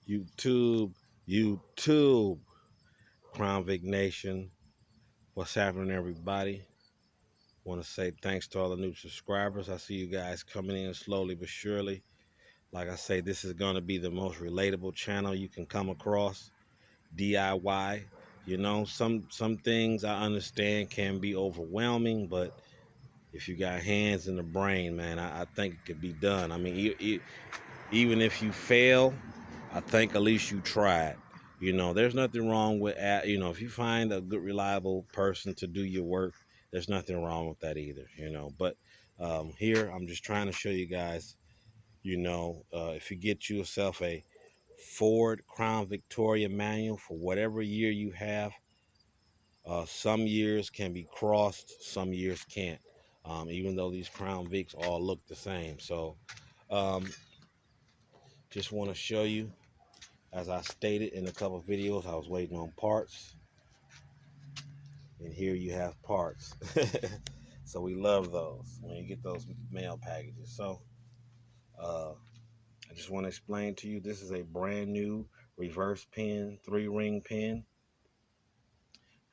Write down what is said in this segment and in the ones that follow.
YouTube, Crown Vic Nation. What's happening, everybody? Want to say thanks to all the new subscribers. I see you guys coming in slowly but surely. Like I say, this is going to be the most relatable channel you can come across. DIY. Some things I understand can be overwhelming, but if you got hands in the brain, man, I think it could be done. I mean, even if you fail, I think at least you tried. There's nothing wrong with, if you find a good, reliable person to do your work, there's nothing wrong with that either, But here, I'm just trying to show you guys, if you get yourself a Ford Crown Victoria manual for whatever year you have, some years can be crossed, some years can't, even though these Crown Vics all look the same. So um, just want to show you. As I stated in a couple of videos, I was waiting on parts, and here you have parts. So we love those when you get those mail packages. So I just want to explain to you, this is a brand new reverse pin, 3-ring pin.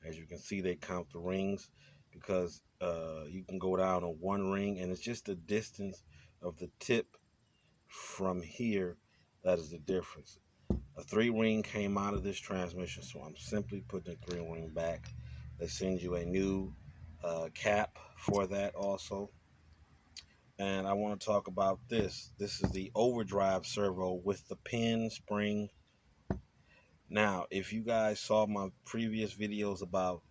As you can see, they count the rings because you can go down on 1 ring, and it's just the distance of the tip from here that is the difference. A 3-ring came out of this transmission, so I'm simply putting the 3-ring back. They send you a new cap for that also. And I want to talk about this. This is the Overdrive Servo with the pin spring. Now, if you guys saw my previous videos about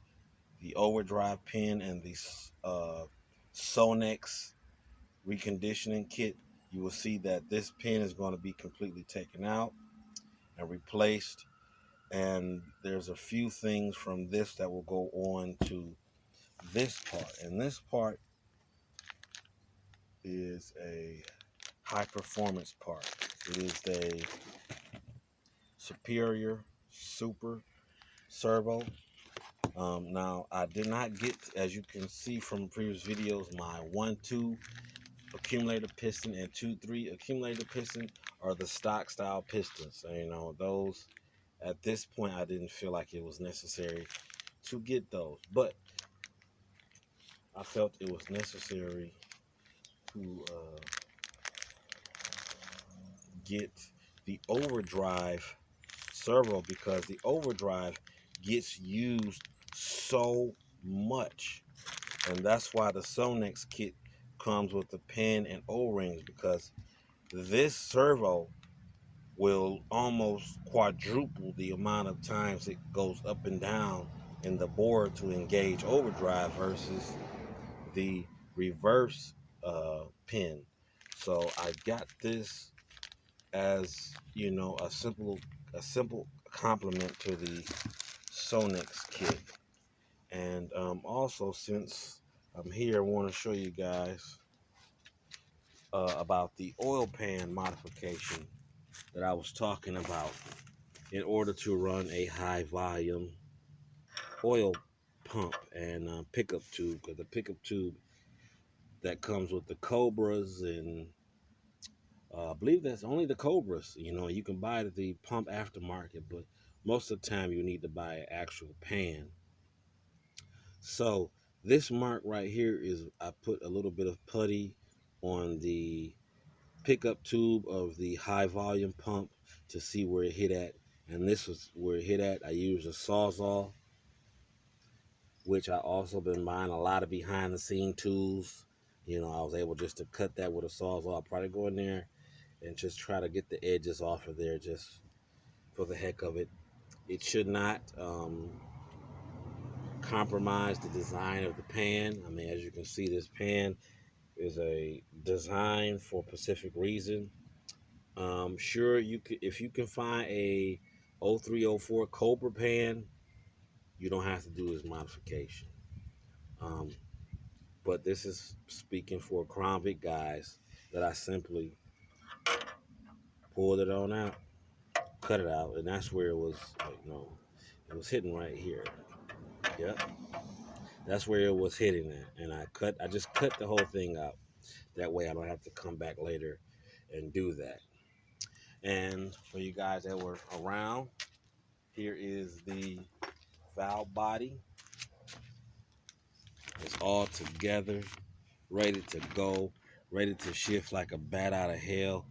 the Overdrive pin and the Sonex reconditioning kit, you will see that this pin is going to be completely taken out and replaced. And there's a few things from this that will go on to this part. And this part is a high performance part. It is a super servo. Now, I did not get, as you can see from previous videos, my 1-2 accumulator piston and 2-3 accumulator piston are the stock style pistons. Those, at this point, I didn't feel like it was necessary to get those, but I felt it was necessary to get the Overdrive Servo because the Overdrive gets used so much, and that's why the Sonex kit comes with the pin and O-rings, because this servo will almost quadruple the amount of times it goes up and down in the board to engage overdrive versus the reverse pin. So I got this as a simple complement to the Sonex kit. And also, since I'm here, I want to show you guys about the oil pan modification that I was talking about in order to run a high volume oil pump and pickup tube, because the pickup tube that comes with the Cobras, and I believe that's only the Cobras. You can buy it at the pump aftermarket, but most of the time you need to buy an actual pan. So this mark right here is, I put a little bit of putty on the pickup tube of the high volume pump to see where it hit at, and this was where it hit at. I used a Sawzall, which I also been buying a lot of behind the scene tools. I was able just to cut that with a Sawzall. I'll probably go in there and just try to get the edges off of there just for the heck of it. It should not compromise the design of the pan. I mean, as you can see, this pan is a design for a specific reason. Sure, you could, if you can find a 0304 Cobra pan, you don't have to do this modification. But this is speaking for Crown Vic guys, that I simply pulled it on out, cut it out, and that's where it was. It was hitting right here. Yep, that's where it was hitting at, and I just cut the whole thing out. That way, I don't have to come back later and do that. And for you guys that were around, here is the valve body. It's all together, ready to go, ready to shift like a bat out of hell.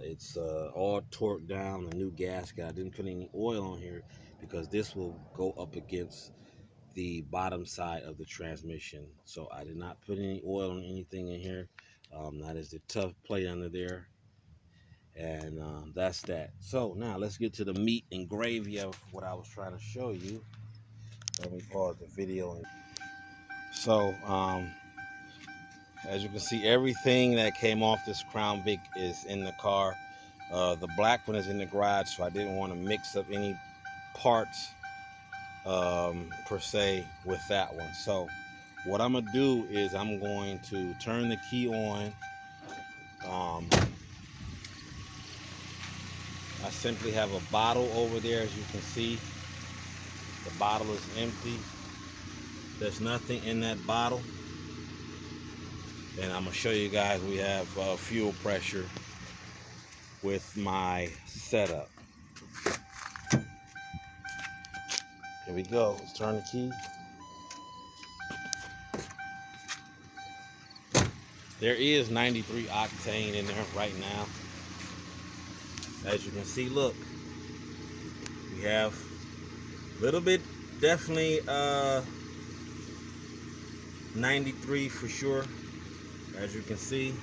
It's all torqued down, a new gasket. I didn't put any oil on here because this will go up against the bottom side of the transmission. So I did not put any oil on anything in here. That is the tough plate under there. And that's that. So now let's get to the meat and gravy of what I was trying to show you. Let me pause the video. So as you can see, everything that came off this Crown Vic is in the car. The black one is in the garage, so I didn't want to mix up any parts per se with that one. So what I'm gonna do is I'm going to turn the key on. I simply have a bottle over there. As you can see, the bottle is empty. There's nothing in that bottle. And I'm gonna show you guys we have fuel pressure with my setup. Here we go. Let's turn the key. There is 93 octane in there right now. As you can see, look, we have a little bit, definitely 93 for sure. As you can see,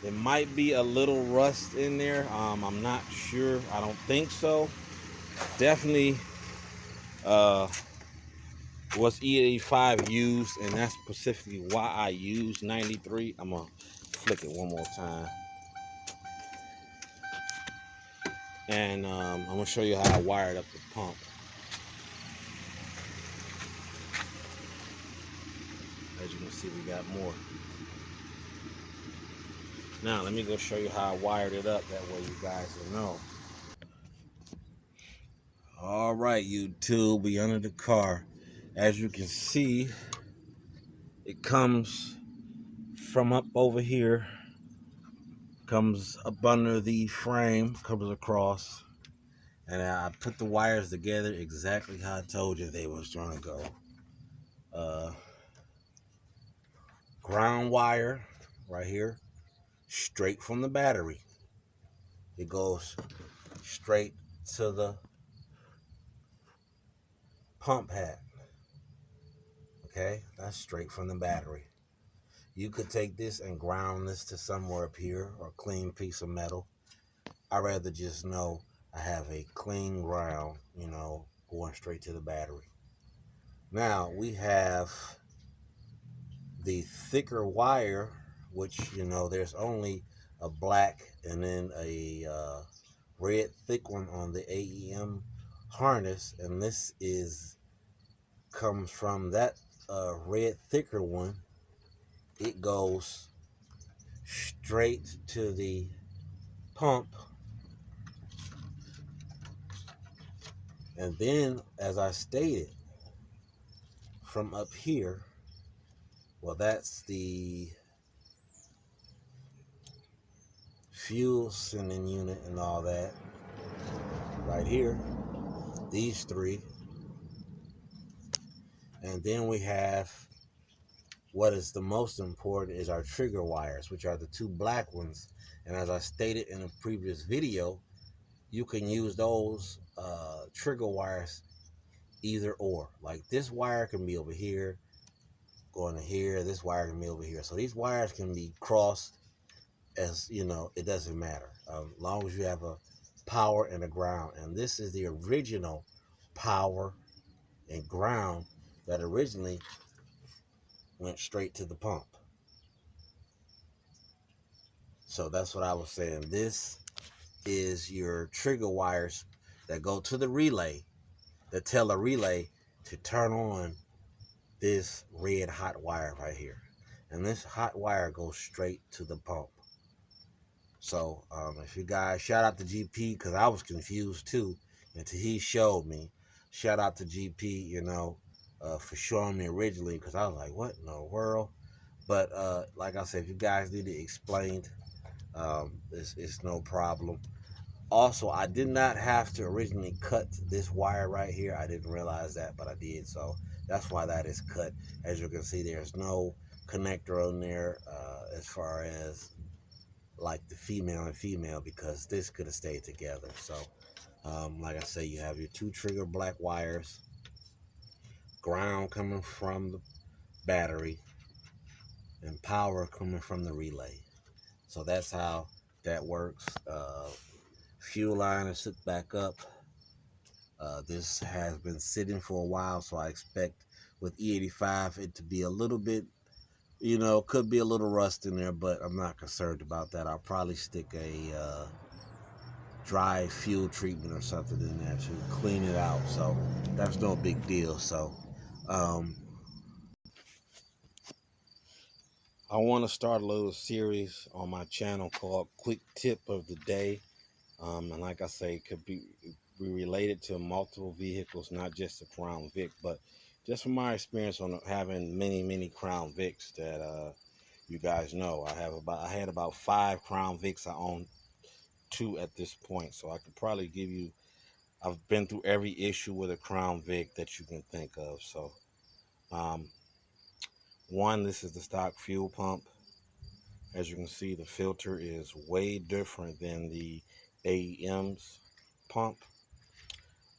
there might be a little rust in there. I'm not sure. I don't think so. Definitely was E85 used, and that's specifically why I use 93. I'm gonna flick it one more time. And I'm gonna show you how I wired up the pump. As you can see, we got more. Now let me go show you how I wired it up. That way you guys will know. All right, YouTube, we under the car. As you can see, it comes from up over here, comes up under the frame, comes across, and I put the wires together exactly how I told you they was trying to go. Ground wire right here, straight from the battery. It goes straight to the pump hat. Okay, that's straight from the battery. You could take this and ground this to somewhere up here, or a clean piece of metal. I'd rather just know I have a clean ground, you know, going straight to the battery. Now we have the thicker wire, which, you know, there's only a black and then a red thick one on the AEM harness, and this comes from that red thicker one. It goes straight to the pump, and then, as I stated, from up here, well, that's the fuel sending unit and all that right here, these three. And then we have what is the most important is our trigger wires, which are the two black ones. And as I stated in a previous video, you can use those trigger wires either or. Like this wire can be over here, going to here, this wire can be over here. So these wires can be crossed, as you know, it doesn't matter. As long as you have a power and a ground. And this is the original power and ground that originally went straight to the pump. So that's what I was saying. This is your trigger wires that go to the relay, that tell the relay to turn on this red hot wire right here. And this hot wire goes straight to the pump. So if you guys, shout out to GP, because I was confused too until he showed me. Shout out to GP, you know, for showing me originally, because I was like, what in the world? But like I said, if you guys need it explained, It's no problem. Also, I did not have to originally cut this wire right here. I didn't realize that, but I did. So that's why that is cut. As you can see, there's no connector on there as far as like the female and female, because this could have stayed together. So like I say, you have your two trigger black wires, ground coming from the battery, and power coming from the relay. So that's how that works. Fuel line is hooked back up. This has been sitting for a while, so I expect with E85 it to be a little bit, could be a little rust in there, but I'm not concerned about that. I'll probably stick a dry fuel treatment or something in there to clean it out. So that's no big deal. So um, I want to start a little series on my channel called Quick Tip of the Day. And like I say, it could be related to multiple vehicles, not just the Crown Vic, but just from my experience on having many Crown Vics that you guys know. I had about 5 Crown Vics. I own 2 at this point, so I could probably give you. I've been through every issue with a Crown Vic that you can think of. So, um, one, this is the stock fuel pump. As you can see, the filter is way different than the AEM's pump.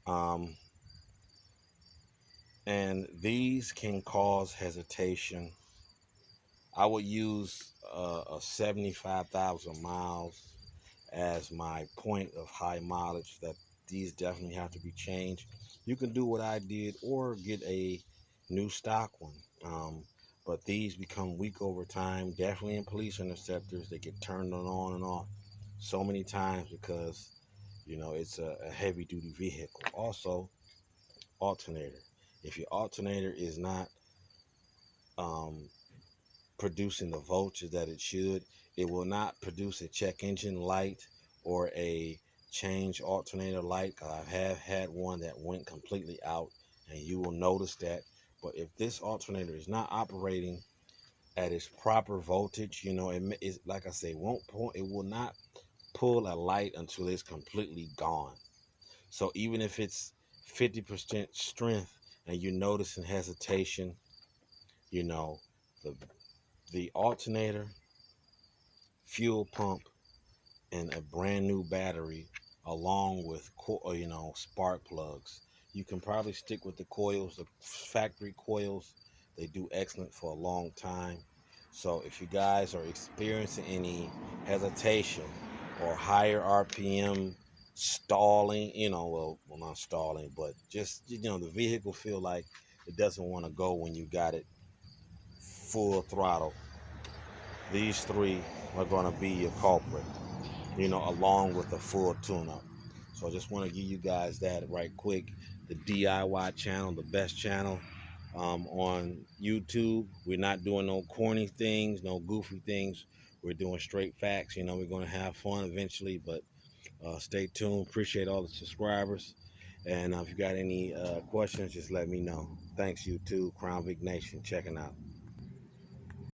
Um, and these can cause hesitation. I would use a 75,000 miles as my point of high mileage, that these definitely have to be changed. You can do what I did or get a new stock one. But these become weak over time. Definitely in police interceptors, they get turned on and off so many times because it's a heavy duty vehicle. Also, alternator. If your alternator is not um, producing the voltage that it should, it will not produce a check engine light or a change alternator light. I have had one that went completely out, and you will notice that. But if this alternator is not operating at its proper voltage, it is, like I say, it will not pull a light until it's completely gone. So even if it's 50% strength and you're noticing hesitation, you know, the alternator, fuel pump, and a brand new battery, along with spark plugs. You can probably stick with the coils, the factory coils. They do excellent for a long time. So if you guys are experiencing any hesitation or higher RPM stalling, well not stalling, but just the vehicle feel like it doesn't want to go when you got it full throttle, these 3 are going to be your culprit, along with a full tune-up. So I just want to give you guys that right quick. The DIY channel, the best channel on YouTube. We're not doing no corny things, no goofy things. We're doing straight facts. We're going to have fun eventually, but stay tuned. Appreciate all the subscribers. And if you got any questions, just let me know. Thanks, YouTube, Crown Vic Nation, checking out.